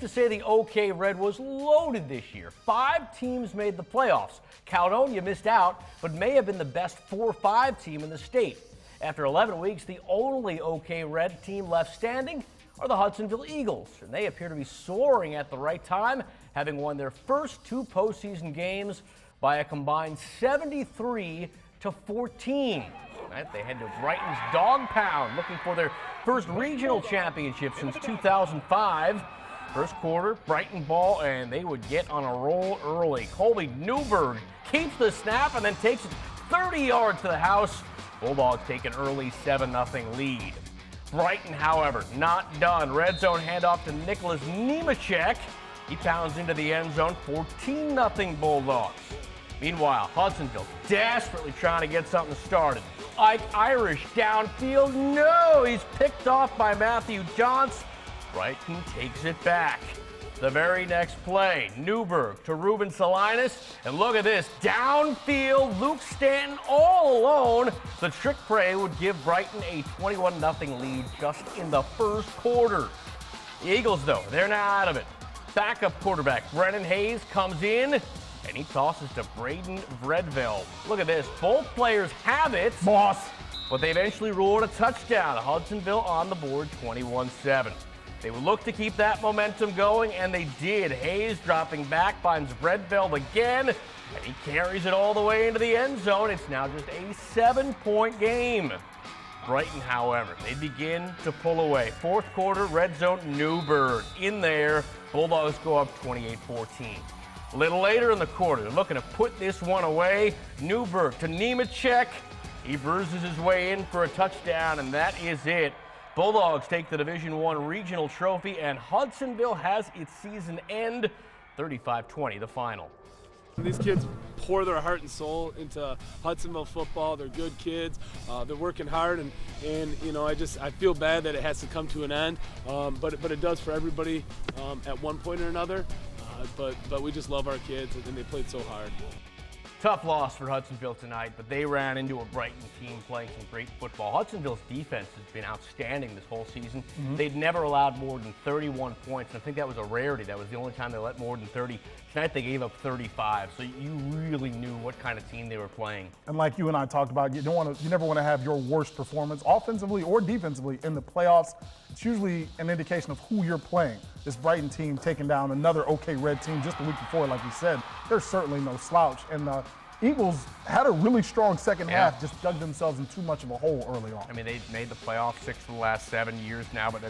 To say the OK Red was loaded this year. 5 teams made the playoffs. Caledonia missed out, but may have been the best 4-5 team in the state. After 11 weeks, the only OK Red team left standing are the Hudsonville Eagles, and they appear to be soaring at the right time, having won their first 2 postseason games by a combined 73-14. Right, they head to Brighton's Dog Pound, looking for their first regional championship since 2005. First quarter, Brighton ball, and they would get on a roll early. Colby Newberg keeps the snap and then takes it 30 yards to the house. Bulldogs take an early 7-0 lead. Brighton, however, not done. Red zone handoff to Nicholas Nemechek. He pounds into the end zone, 14-0 Bulldogs. Meanwhile, Hudsonville desperately trying to get something started. Ike Irish downfield, no! He's picked off by Matthew Johns. Brighton takes it back. The very next play, Newberg to Ruben Salinas, and look at this, downfield, Luke Stanton all alone. The trick play would give Brighton a 21-0 lead just in the first quarter. The Eagles, though, they're now out of it. Backup quarterback Brennan Hayes comes in, and he tosses to Braden Vredville. Look at this, both players have it, boss, but they eventually ruled a touchdown. Hudsonville on the board, 21-7. They would look to keep that momentum going, and they did. Hayes dropping back, finds Redveld again, and he carries it all the way into the end zone. It's now just a 7-point game. Brighton, however, they begin to pull away. Fourth quarter, red zone, Newberg in there. Bulldogs go up 28-14. A little later in the quarter, they're looking to put this one away. Newberg to Nemechek. He bruises his way in for a touchdown, and that is it. Bulldogs take the Division I regional trophy, and Hudsonville has its season end, 35-20, the final. These kids pour their heart and soul into Hudsonville football. They're good kids. They're working hard, and you know, I feel bad that it has to come to an end, but it does for everybody at one point or another. But we just love our kids, and they played so hard. Tough loss for Hudsonville tonight, but they ran into a Brighton team playing some great football. Hudsonville's defense has been outstanding this whole season. They'd never allowed more than 31 points. I think that was a rarity. That was the only time they let more than 30. Tonight they gave up 35, so you really knew what kind of team they were playing. And like you and I talked about, you never want to have your worst performance, offensively or defensively, in the playoffs. It's usually an indication of who you're playing. This Brighton team taking down another OK Red team just the week before, like we said. They're certainly no slouch. And the Eagles had a really strong second half, just dug themselves in too much of a hole early on. I mean, they've made the playoffs 6 of the last 7 years now, but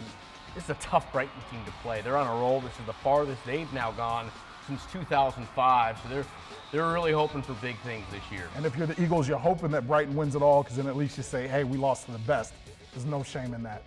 it's a tough Brighton team to play. They're on a roll. This is the farthest they've now gone since 2005, so they're really hoping for big things this year. And if you're the Eagles, you're hoping that Brighton wins it all, because then at least you say, hey, we lost to the best. There's no shame in that.